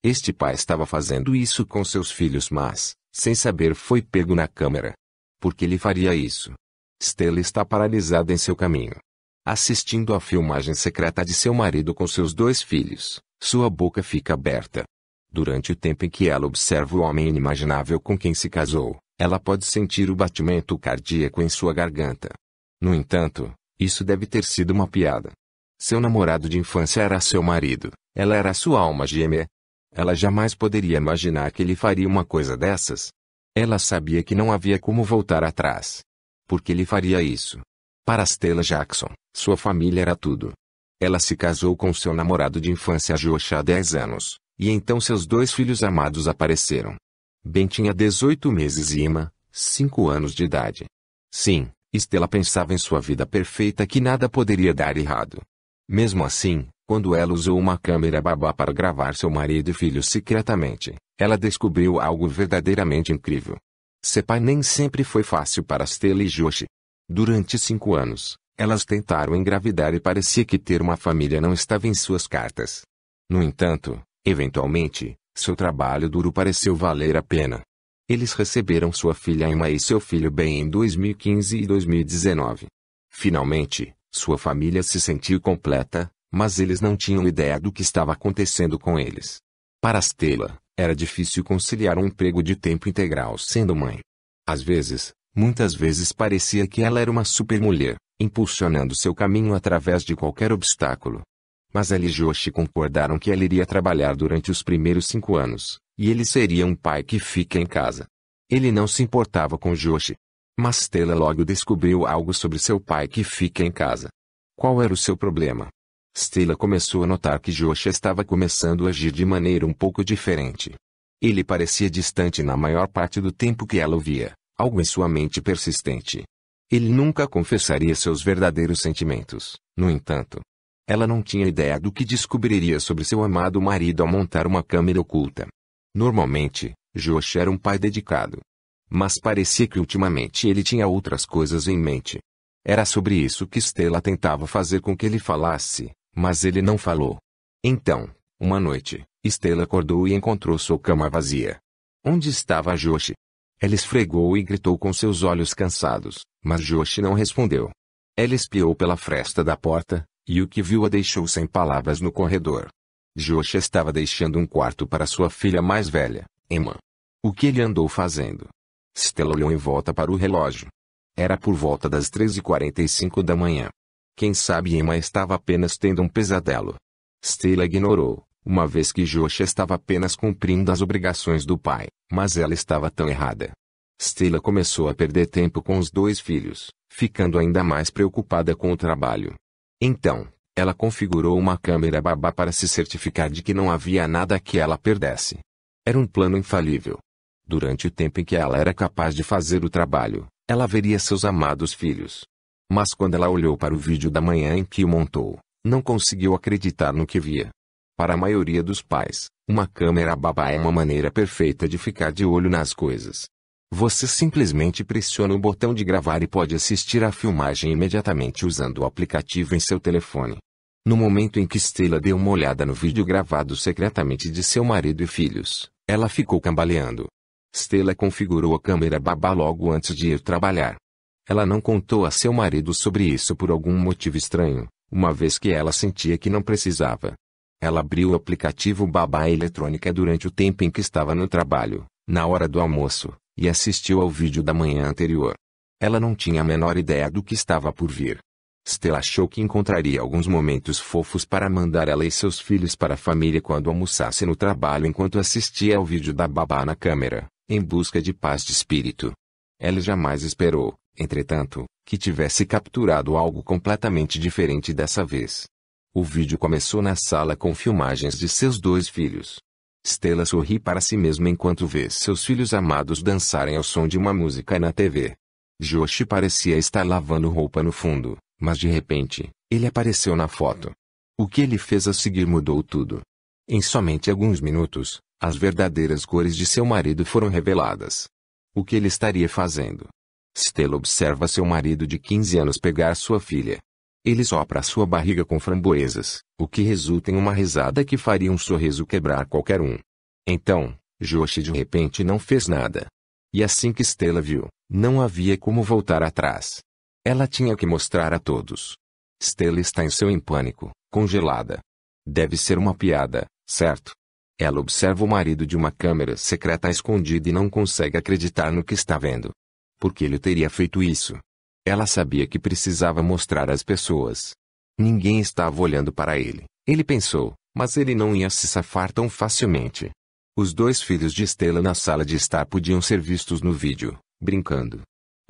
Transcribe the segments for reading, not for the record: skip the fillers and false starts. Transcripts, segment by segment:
Este pai estava fazendo isso com seus filhos, mas, sem saber, foi pego na câmera. Por que ele faria isso? Stella está paralisada em seu caminho, assistindo à filmagem secreta de seu marido com seus 2 filhos. Sua boca fica aberta. Durante o tempo em que ela observa o homem inimaginável com quem se casou, ela pode sentir o batimento cardíaco em sua garganta. No entanto, isso deve ter sido uma piada. Seu namorado de infância era seu marido, ela era sua alma gêmea. Ela jamais poderia imaginar que ele faria uma coisa dessas. Ela sabia que não havia como voltar atrás. Por que ele faria isso? Para Stella Jackson, sua família era tudo. Ela se casou com seu namorado de infância Josh há 10 anos, e então seus 2 filhos amados apareceram. Ben tinha 18 meses e Emma, 5 anos de idade. Sim, Stella pensava em sua vida perfeita, que nada poderia dar errado. Mesmo assim, quando ela usou uma câmera babá para gravar seu marido e filhos secretamente, ela descobriu algo verdadeiramente incrível. Ser pai nem sempre foi fácil para Stella e Josh. Durante 5 anos, elas tentaram engravidar e parecia que ter uma família não estava em suas cartas. No entanto, eventualmente, seu trabalho duro pareceu valer a pena. Eles receberam sua filha Emma e seu filho Ben em 2015 e 2019. Finalmente, sua família se sentiu completa, mas eles não tinham ideia do que estava acontecendo com eles. Para Stella, era difícil conciliar um emprego de tempo integral sendo mãe. Às vezes, muitas vezes parecia que ela era uma supermulher, impulsionando seu caminho através de qualquer obstáculo. Mas ela e Josh concordaram que ela iria trabalhar durante os primeiros 5 anos, e ele seria um pai que fica em casa. Ele não se importava com Josh. Mas Stella logo descobriu algo sobre seu pai que fica em casa. Qual era o seu problema? Stella começou a notar que Josh estava começando a agir de maneira um pouco diferente. Ele parecia distante na maior parte do tempo que ela o via, algo em sua mente persistente. Ele nunca confessaria seus verdadeiros sentimentos, no entanto. Ela não tinha ideia do que descobriria sobre seu amado marido ao montar uma câmera oculta. Normalmente, Josh era um pai dedicado. Mas parecia que ultimamente ele tinha outras coisas em mente. Era sobre isso que Stella tentava fazer com que ele falasse, mas ele não falou. Então, uma noite, Stella acordou e encontrou sua cama vazia. Onde estava Josh? Ela esfregou e gritou com seus olhos cansados, mas Josh não respondeu. Ela espiou pela fresta da porta, e o que viu a deixou sem palavras no corredor. Josh estava deixando um quarto para sua filha mais velha, Emma. O que ele andou fazendo? Stella olhou em volta para o relógio. Era por volta das 3h45 da manhã. Quem sabe Emma estava apenas tendo um pesadelo. Stella ignorou, uma vez que Josh estava apenas cumprindo as obrigações do pai, mas ela estava tão errada. Stella começou a perder tempo com os 2 filhos, ficando ainda mais preocupada com o trabalho. Então, ela configurou uma câmera babá para se certificar de que não havia nada que ela perdesse. Era um plano infalível. Durante o tempo em que ela era capaz de fazer o trabalho, ela veria seus amados filhos. Mas quando ela olhou para o vídeo da manhã em que o montou, não conseguiu acreditar no que via. Para a maioria dos pais, uma câmera babá é uma maneira perfeita de ficar de olho nas coisas. Você simplesmente pressiona o botão de gravar e pode assistir à filmagem imediatamente usando o aplicativo em seu telefone. No momento em que Stella deu uma olhada no vídeo gravado secretamente de seu marido e filhos, ela ficou cambaleando. Stella configurou a câmera babá logo antes de ir trabalhar. Ela não contou a seu marido sobre isso por algum motivo estranho, uma vez que ela sentia que não precisava. Ela abriu o aplicativo babá eletrônica durante o tempo em que estava no trabalho, na hora do almoço, e assistiu ao vídeo da manhã anterior. Ela não tinha a menor ideia do que estava por vir. Stella achou que encontraria alguns momentos fofos para mandar ela e seus filhos para a família quando almoçasse no trabalho enquanto assistia ao vídeo da babá na câmera, em busca de paz de espírito. Ela jamais esperou, entretanto, que tivesse capturado algo completamente diferente dessa vez. O vídeo começou na sala com filmagens de seus 2 filhos. Stella sorri para si mesma enquanto vê seus filhos amados dançarem ao som de uma música na TV. Josh parecia estar lavando roupa no fundo, mas de repente, ele apareceu na foto. O que ele fez a seguir mudou tudo. Em somente alguns minutos, as verdadeiras cores de seu marido foram reveladas. O que ele estaria fazendo? Stella observa seu marido de 15 anos pegar sua filha. Ele sopra sua barriga com framboesas, o que resulta em uma risada que faria um sorriso quebrar qualquer um. Então, Joshi de repente não fez nada. E assim que Stella viu, não havia como voltar atrás. Ela tinha que mostrar a todos. Stella está em pânico, congelada. Deve ser uma piada, certo? Ela observa o marido de uma câmera secreta escondida e não consegue acreditar no que está vendo. Por que ele teria feito isso? Ela sabia que precisava mostrar às pessoas. Ninguém estava olhando para ele, ele pensou, mas ele não ia se safar tão facilmente. Os dois filhos de Stella na sala de estar podiam ser vistos no vídeo, brincando.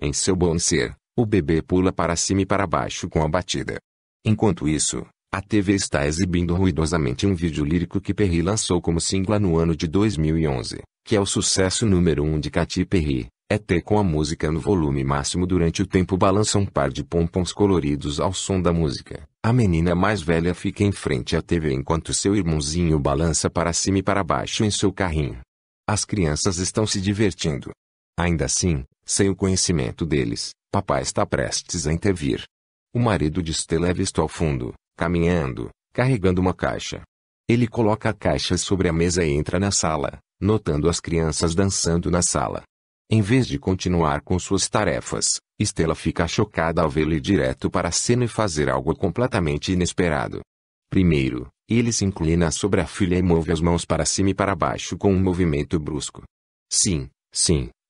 Em seu bom ser, o bebê pula para cima e para baixo com a batida. Enquanto isso, a TV está exibindo ruidosamente um vídeo lírico que Perry lançou como single no ano de 2011, que é o sucesso número 1 de Katy Perry. ET com a música no volume máximo durante o tempo balança um par de pompons coloridos ao som da música. A menina mais velha fica em frente à TV enquanto seu irmãozinho balança para cima e para baixo em seu carrinho. As crianças estão se divertindo. Ainda assim, sem o conhecimento deles, papai está prestes a intervir. O marido de Stella é visto ao fundo, caminhando, carregando uma caixa. Ele coloca a caixa sobre a mesa e entra na sala, notando as crianças dançando na sala. Em vez de continuar com suas tarefas, Stella fica chocada ao vê-lo ir direto para a cena e fazer algo completamente inesperado. Primeiro, ele se inclina sobre a filha e move as mãos para cima e para baixo com um movimento brusco. Sim,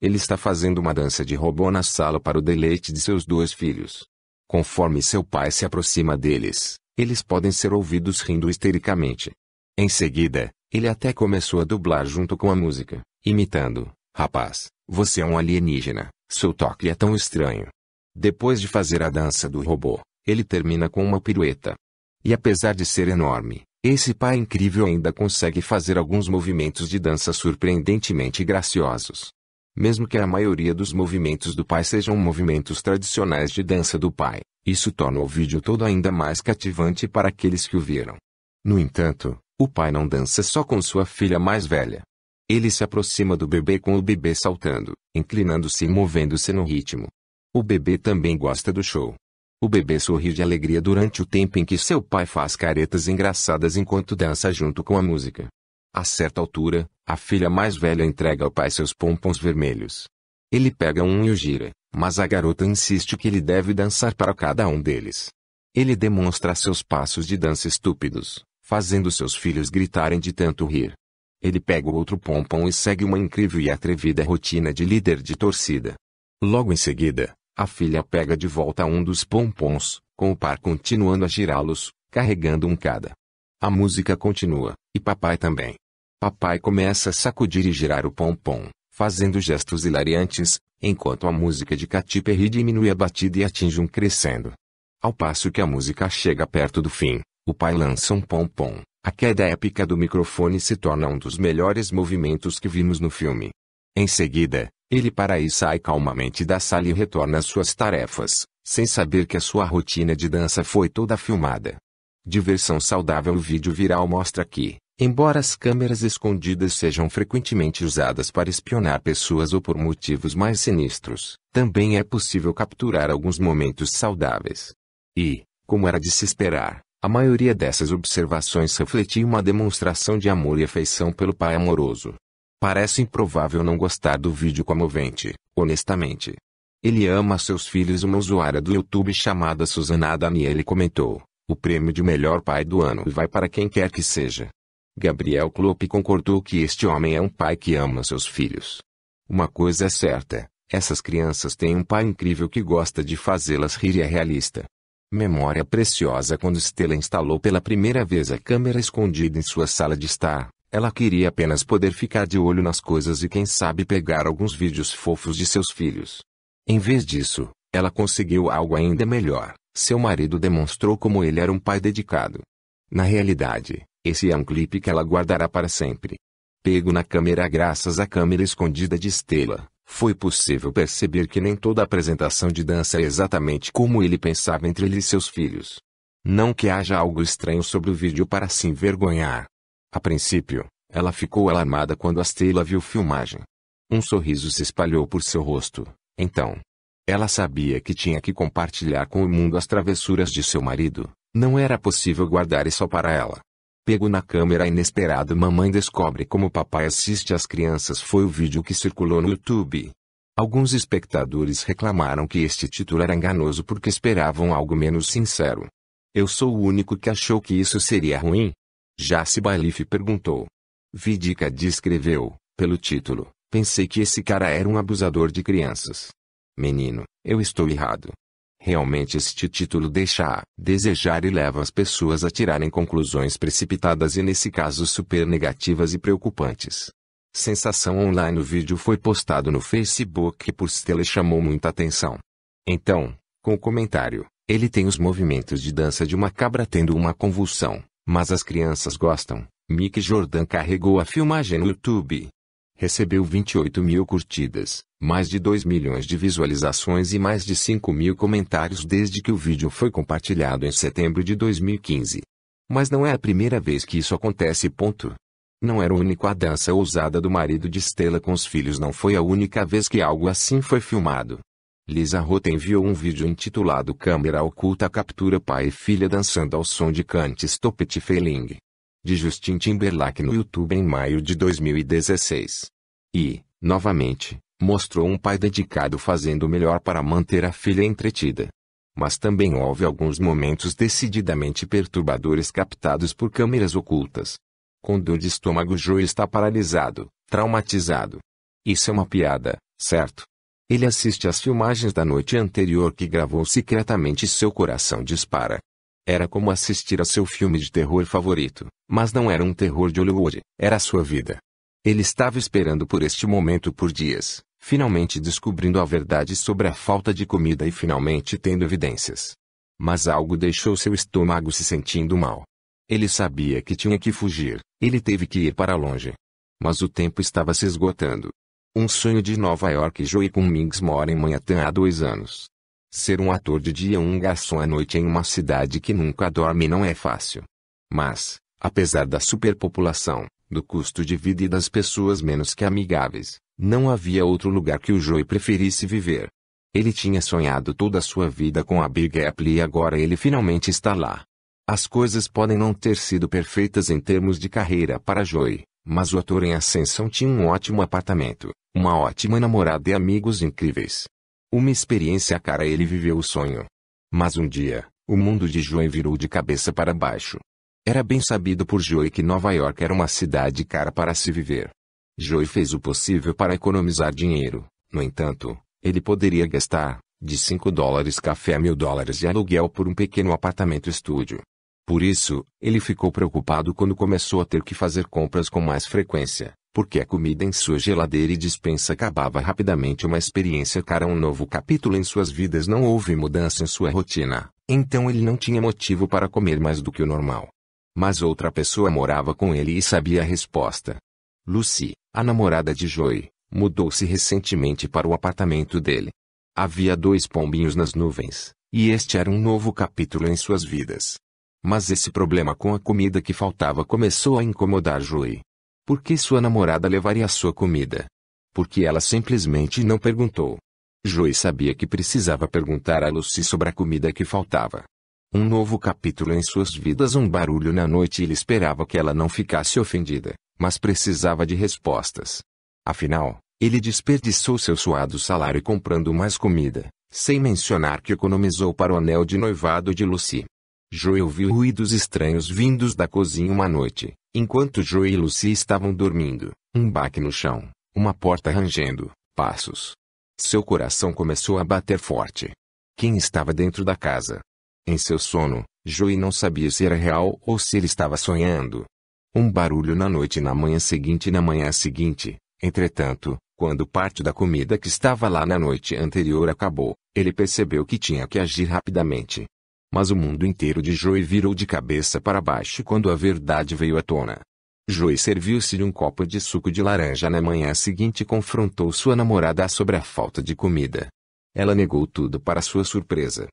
ele está fazendo uma dança de robô na sala para o deleite de seus dois filhos. Conforme seu pai se aproxima deles, eles podem ser ouvidos rindo histericamente. Em seguida, ele até começou a dublar junto com a música, imitando: "Rapaz, você é um alienígena, seu toque é tão estranho." Depois de fazer a dança do robô, ele termina com uma pirueta. E apesar de ser enorme, esse pai incrível ainda consegue fazer alguns movimentos de dança surpreendentemente graciosos. Mesmo que a maioria dos movimentos do pai sejam movimentos tradicionais de dança do pai, isso torna o vídeo todo ainda mais cativante para aqueles que o viram. No entanto, o pai não dança só com sua filha mais velha. Ele se aproxima do bebê com o bebê saltando, inclinando-se e movendo-se no ritmo. O bebê também gosta do show. O bebê sorri de alegria durante o tempo em que seu pai faz caretas engraçadas enquanto dança junto com a música. A certa altura, a filha mais velha entrega ao pai seus pompons vermelhos. Ele pega um e o gira, mas a garota insiste que ele deve dançar para cada um deles. Ele demonstra seus passos de dança estúpidos, fazendo seus filhos gritarem de tanto rir. Ele pega o outro pompom e segue uma incrível e atrevida rotina de líder de torcida. Logo em seguida, a filha pega de volta um dos pompons, com o par continuando a girá-los, carregando um cada. A música continua, e papai também. Papai começa a sacudir e girar o pompom, fazendo gestos hilariantes, enquanto a música de Katy Perry diminui a batida e atinge um crescendo. Ao passo que a música chega perto do fim, o pai lança um pompom. A queda épica do microfone se torna um dos melhores movimentos que vimos no filme. Em seguida, ele para e sai calmamente da sala e retorna às suas tarefas, sem saber que a sua rotina de dança foi toda filmada. Diversão saudável. O vídeo viral mostra que, embora as câmeras escondidas sejam frequentemente usadas para espionar pessoas ou por motivos mais sinistros, também é possível capturar alguns momentos saudáveis. E, como era de se esperar, a maioria dessas observações refletia uma demonstração de amor e afeição pelo pai amoroso. Parece improvável não gostar do vídeo comovente, honestamente. Ele ama seus filhos. Uma usuária do YouTube chamada Susana Daniele comentou: "O prêmio de melhor pai do ano vai para quem quer que seja." Gabriel Klopp concordou que este homem é um pai que ama seus filhos. Uma coisa é certa, essas crianças têm um pai incrível que gosta de fazê-las rir e é realista. Memória preciosa. Quando Stella instalou pela primeira vez a câmera escondida em sua sala de estar, ela queria apenas poder ficar de olho nas coisas e quem sabe pegar alguns vídeos fofos de seus filhos. Em vez disso, ela conseguiu algo ainda melhor. Seu marido demonstrou como ele era um pai dedicado. Na realidade, esse é um clipe que ela guardará para sempre. Pego na câmera. Graças à câmera escondida de Stella, foi possível perceber que nem toda apresentação de dança é exatamente como ele pensava entre ele e seus filhos. Não que haja algo estranho sobre o vídeo para se envergonhar. A princípio, ela ficou alarmada quando a Stella viu a filmagem. Um sorriso se espalhou por seu rosto. Então, ela sabia que tinha que compartilhar com o mundo as travessuras de seu marido. Não era possível guardar isso para ela. Pego na câmera inesperado, mamãe descobre como papai assiste às crianças foi o vídeo que circulou no YouTube. Alguns espectadores reclamaram que este título era enganoso porque esperavam algo menos sincero. Eu sou o único que achou que isso seria ruim? Jaci Bailiff perguntou. Vidica descreveu, pelo título, pensei que esse cara era um abusador de crianças. Menino, eu estou errado. Realmente este título deixa a desejar e leva as pessoas a tirarem conclusões precipitadas e nesse caso super negativas e preocupantes. Sensação online. O vídeo foi postado no Facebook e por Stella chamou muita atenção. Então, com o comentário, ele tem os movimentos de dança de uma cabra tendo uma convulsão, mas as crianças gostam. Mick Jordan carregou a filmagem no YouTube. Recebeu 28 mil curtidas, mais de 2 milhões de visualizações e mais de 5 mil comentários desde que o vídeo foi compartilhado em setembro de 2015. Mas não é a primeira vez que isso acontece. Não era o único. A dança ousada do marido de Stella com os filhos não foi a única vez que algo assim foi filmado. Lisa Rota enviou um vídeo intitulado Câmera Oculta captura pai e filha dançando ao som de Can't Stop It Feeling, de Justin Timberlake no YouTube em maio de 2016. E, novamente, mostrou um pai dedicado fazendo o melhor para manter a filha entretida. Mas também houve alguns momentos decididamente perturbadores captados por câmeras ocultas. Com dor de estômago, Joey está paralisado, traumatizado. Isso é uma piada, certo? Ele assiste às filmagens da noite anterior que gravou secretamente e seu coração dispara. Era como assistir a seu filme de terror favorito, mas não era um terror de Hollywood, era a sua vida. Ele estava esperando por este momento por dias, finalmente descobrindo a verdade sobre a falta de comida e finalmente tendo evidências. Mas algo deixou seu estômago se sentindo mal. Ele sabia que tinha que fugir, ele teve que ir para longe. Mas o tempo estava se esgotando. Um sonho de Nova York. Joey Cummings mora em Manhattan há 2 anos. Ser um ator de dia um garçom à noite em uma cidade que nunca dorme não é fácil. Mas, apesar da superpopulação, do custo de vida e das pessoas menos que amigáveis, não havia outro lugar que o Joey preferisse viver. Ele tinha sonhado toda a sua vida com a Big Apple e agora ele finalmente está lá. As coisas podem não ter sido perfeitas em termos de carreira para Joey, mas o ator em ascensão tinha um ótimo apartamento, uma ótima namorada e amigos incríveis. Uma experiência cara. Ele viveu o sonho. Mas um dia, o mundo de Joey virou de cabeça para baixo. Era bem sabido por Joey que Nova York era uma cidade cara para se viver. Joey fez o possível para economizar dinheiro. No entanto, ele poderia gastar, de $5 café a $1.000 de aluguel por um pequeno apartamento estúdio. Por isso, ele ficou preocupado quando começou a ter que fazer compras com mais frequência, porque a comida em sua geladeira e despensa acabava rapidamente. Uma experiência cara. Um novo capítulo em suas vidas. Não houve mudança em sua rotina, então ele não tinha motivo para comer mais do que o normal. Mas outra pessoa morava com ele e sabia a resposta. Lucy, a namorada de Joey, mudou-se recentemente para o apartamento dele. Havia 2 pombinhos nas nuvens, e este era um novo capítulo em suas vidas. Mas esse problema com a comida que faltava começou a incomodar Joey. Por que sua namorada levaria a sua comida? Porque ela simplesmente não perguntou. Joey sabia que precisava perguntar a Lucy sobre a comida que faltava. Um novo capítulo em suas vidas. Um barulho na noite. Ele esperava que ela não ficasse ofendida, mas precisava de respostas. Afinal, ele desperdiçou seu suado salário comprando mais comida, sem mencionar que economizou para o anel de noivado de Lucy. Joey ouviu ruídos estranhos vindos da cozinha uma noite, enquanto Joey e Lucy estavam dormindo. Um baque no chão, uma porta rangendo, passos. Seu coração começou a bater forte. Quem estava dentro da casa? Em seu sono, Joey não sabia se era real ou se ele estava sonhando. Um barulho na noite. Na manhã seguinte, entretanto, quando parte da comida que estava lá na noite anterior acabou, ele percebeu que tinha que agir rapidamente. Mas o mundo inteiro de Joey virou de cabeça para baixo quando a verdade veio à tona. Joey serviu-se de um copo de suco de laranja na manhã seguinte e confrontou sua namorada sobre a falta de comida. Ela negou tudo para sua surpresa.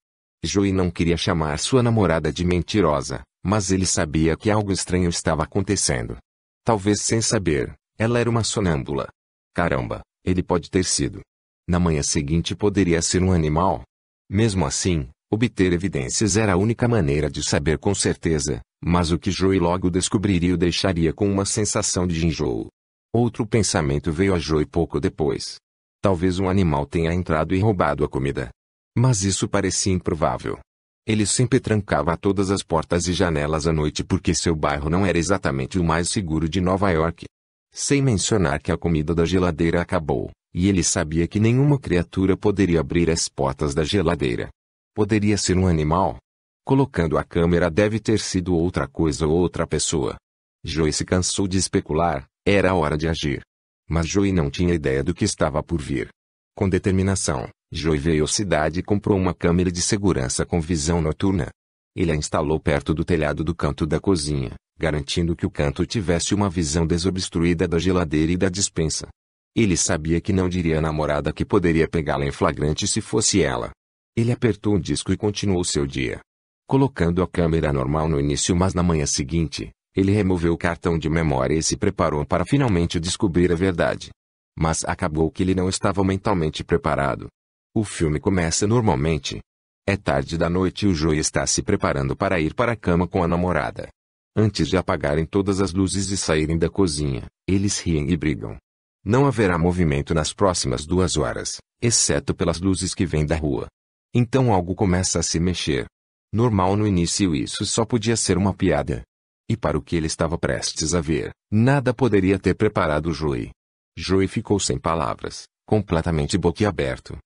Joey não queria chamar sua namorada de mentirosa, mas ele sabia que algo estranho estava acontecendo. Talvez sem saber, ela era uma sonâmbula. Caramba, ele pode ter sido. Na manhã seguinte poderia ser um animal. Mesmo assim, Obter evidências era a única maneira de saber com certeza, mas o que Joey logo descobriria o deixaria com uma sensação de enjoo. Outro pensamento veio a Joey pouco depois. Talvez um animal tenha entrado e roubado a comida. Mas isso parecia improvável. Ele sempre trancava todas as portas e janelas à noite porque seu bairro não era exatamente o mais seguro de Nova York. Sem mencionar que a comida da geladeira acabou, e ele sabia que nenhuma criatura poderia abrir as portas da geladeira. Poderia ser um animal? Colocando a câmera deve ter sido outra coisa ou outra pessoa. Joey se cansou de especular, era hora de agir. Mas Joey não tinha ideia do que estava por vir. Com determinação, Joey veio à cidade e comprou uma câmera de segurança com visão noturna. Ele a instalou perto do telhado do canto da cozinha, garantindo que o canto tivesse uma visão desobstruída da geladeira e da despensa. Ele sabia que não diria à namorada que poderia pegá-la em flagrante se fosse ela. Ele apertou o disco e continuou seu dia. Colocando a câmera normal no início, mas na manhã seguinte, ele removeu o cartão de memória e se preparou para finalmente descobrir a verdade. Mas acabou que ele não estava mentalmente preparado. O filme começa normalmente. É tarde da noite e o Joey está se preparando para ir para a cama com a namorada. Antes de apagarem todas as luzes e saírem da cozinha, eles riem e brigam. Não haverá movimento nas próximas 2 horas, exceto pelas luzes que vêm da rua. Então algo começa a se mexer. Normal no início, isso só podia ser uma piada. E para o que ele estava prestes a ver, nada poderia ter preparado Joey. Joey ficou sem palavras, completamente boquiaberto.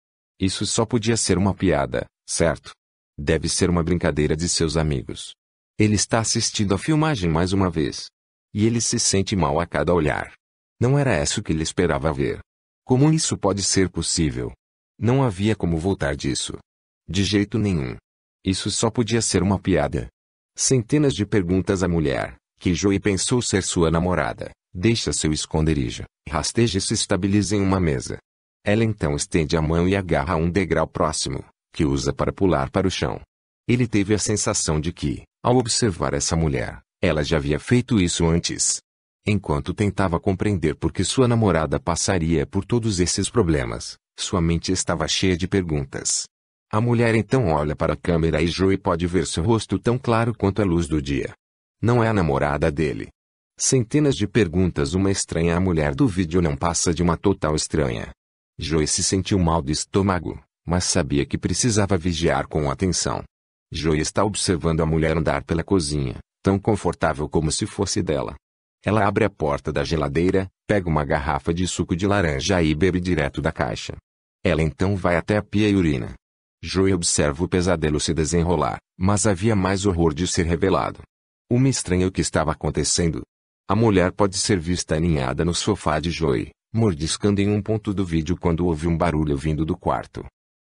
Isso só podia ser uma piada, certo? Deve ser uma brincadeira de seus amigos. Ele está assistindo a filmagem mais uma vez. E ele se sente mal a cada olhar. Não era isso que ele esperava ver. Como isso pode ser possível? Não havia como voltar disso. De jeito nenhum. Isso só podia ser uma piada. Centenas de perguntas à mulher, que Joey pensou ser sua namorada, deixa seu esconderijo, rasteja e se estabiliza em uma mesa. Ela então estende a mão e agarra um degrau próximo, que usa para pular para o chão. Ele teve a sensação de que, ao observar essa mulher, ela já havia feito isso antes. Enquanto tentava compreender por que sua namorada passaria por todos esses problemas, sua mente estava cheia de perguntas. A mulher então olha para a câmera e Joey pode ver seu rosto tão claro quanto a luz do dia. Não é a namorada dele. Centenas de perguntas. Uma estranha. A mulher do vídeo não passa de uma total estranha. Joey se sentiu mal do estômago, mas sabia que precisava vigiar com atenção. Joey está observando a mulher andar pela cozinha, tão confortável como se fosse dela. Ela abre a porta da geladeira, pega uma garrafa de suco de laranja e bebe direto da caixa. Ela então vai até a pia e urina. Joey observa o pesadelo se desenrolar, mas havia mais horror de ser revelado. Uma estranha o que estava acontecendo. A mulher pode ser vista aninhada no sofá de Joey, mordiscando em um ponto do vídeo quando ouve um barulho vindo do quarto.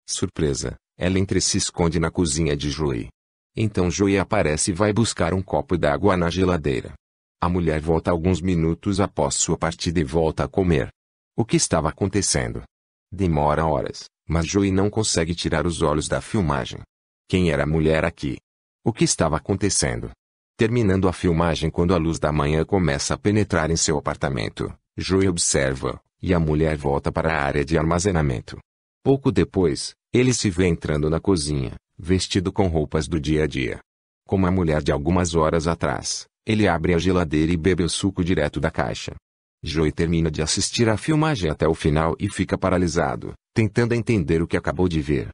Surpresa, ela se esconde na cozinha de Joey. Então Joey aparece e vai buscar um copo d'água na geladeira. A mulher volta alguns minutos após sua partida e volta a comer. O que estava acontecendo? Demora horas, mas Joey não consegue tirar os olhos da filmagem. Quem era a mulher aqui? O que estava acontecendo? Terminando a filmagem quando a luz da manhã começa a penetrar em seu apartamento, Joey observa, e a mulher volta para a área de armazenamento. Pouco depois, ele se vê entrando na cozinha, vestido com roupas do dia a dia. Como a mulher de algumas horas atrás, ele abre a geladeira e bebe o suco direto da caixa. Joey termina de assistir a filmagem até o final e fica paralisado, tentando entender o que acabou de ver.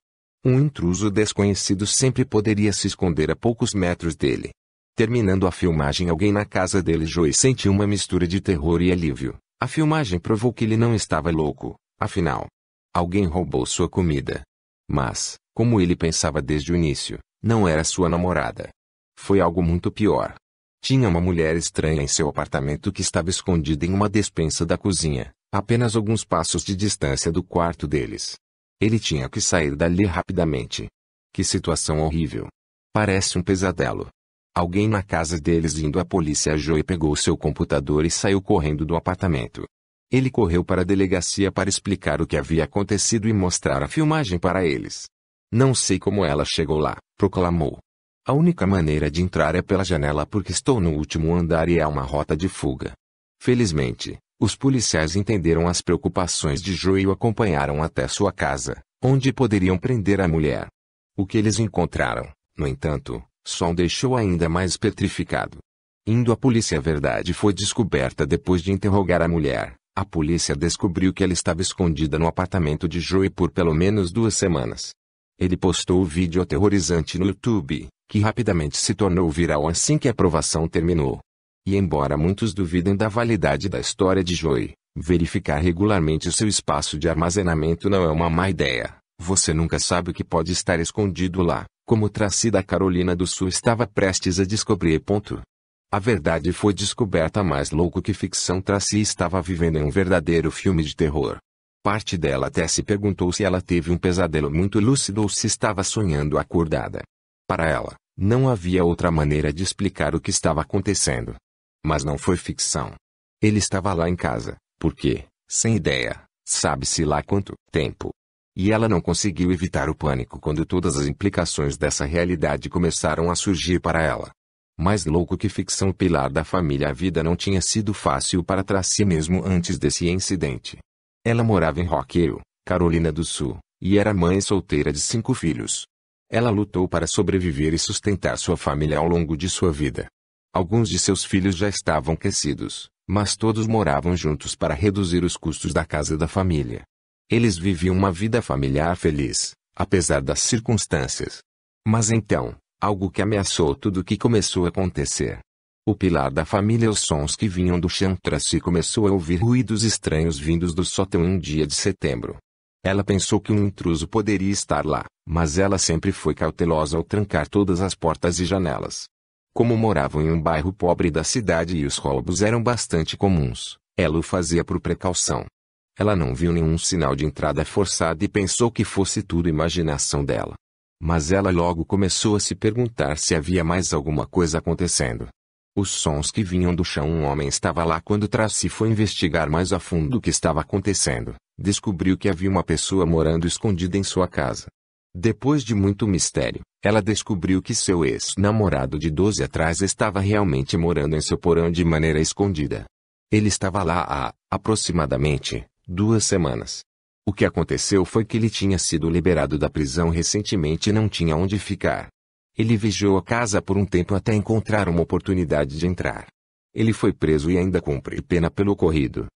Um intruso desconhecido sempre poderia se esconder a poucos metros dele. Terminando a filmagem, alguém na casa dele. Joey sentiu uma mistura de terror e alívio. A filmagem provou que ele não estava louco, afinal. Alguém roubou sua comida. Mas, como ele pensava desde o início, não era sua namorada. Foi algo muito pior. Tinha uma mulher estranha em seu apartamento que estava escondida em uma despensa da cozinha, apenas alguns passos de distância do quarto deles. Ele tinha que sair dali rapidamente. Que situação horrível. Parece um pesadelo. Alguém na casa deles indo à polícia. Joey pegou seu computador e saiu correndo do apartamento. Ele correu para a delegacia para explicar o que havia acontecido e mostrar a filmagem para eles. Não sei como ela chegou lá, proclamou. A única maneira de entrar é pela janela porque estou no último andar e é uma rota de fuga. Felizmente, os policiais entenderam as preocupações de Joey e o acompanharam até sua casa, onde poderiam prender a mulher. O que eles encontraram, no entanto, só o deixou ainda mais petrificado. Indo à polícia, a verdade foi descoberta depois de interrogar a mulher. A polícia descobriu que ela estava escondida no apartamento de Joey por pelo menos 2 semanas. Ele postou o vídeo aterrorizante no YouTube, que rapidamente se tornou viral assim que a aprovação terminou. E embora muitos duvidem da validade da história de Joey, verificar regularmente o seu espaço de armazenamento não é uma má ideia. Você nunca sabe o que pode estar escondido lá, como Tracy da Carolina do Sul estava prestes a descobrir. A verdade foi descoberta. Mais louco que ficção, Tracy estava vivendo em um verdadeiro filme de terror. Parte dela até se perguntou se ela teve um pesadelo muito lúcido ou se estava sonhando acordada. Para ela, não havia outra maneira de explicar o que estava acontecendo. Mas não foi ficção. Ele estava lá em casa, porque, sem ideia, sabe-se lá quanto tempo. E ela não conseguiu evitar o pânico quando todas as implicações dessa realidade começaram a surgir para ela. Mais louco que ficção, pilar da família. A vida não tinha sido fácil para Tracy mesmo antes desse incidente. Ela morava em Rock Hill, Carolina do Sul, e era mãe solteira de 5 filhos. Ela lutou para sobreviver e sustentar sua família ao longo de sua vida. Alguns de seus filhos já estavam crescidos, mas todos moravam juntos para reduzir os custos da casa da família. Eles viviam uma vida familiar feliz, apesar das circunstâncias. Mas então, algo que ameaçou tudo o que começou a acontecer. O pilar da família, os sons que vinham do chão. Tracy começou a ouvir ruídos estranhos vindos do sótão em um dia de setembro. Ela pensou que um intruso poderia estar lá, mas ela sempre foi cautelosa ao trancar todas as portas e janelas. Como moravam em um bairro pobre da cidade e os roubos eram bastante comuns, ela o fazia por precaução. Ela não viu nenhum sinal de entrada forçada e pensou que fosse tudo imaginação dela. Mas ela logo começou a se perguntar se havia mais alguma coisa acontecendo. Os sons que vinham do chão. Um homem estava lá. Quando Tracy foi investigar mais a fundo o que estava acontecendo, descobriu que havia uma pessoa morando escondida em sua casa. Depois de muito mistério, ela descobriu que seu ex-namorado de 12 atrás estava realmente morando em seu porão de maneira escondida. Ele estava lá há, aproximadamente, 2 semanas. O que aconteceu foi que ele tinha sido liberado da prisão recentemente e não tinha onde ficar. Ele vigiou a casa por um tempo até encontrar uma oportunidade de entrar. Ele foi preso e ainda cumpre pena pelo ocorrido.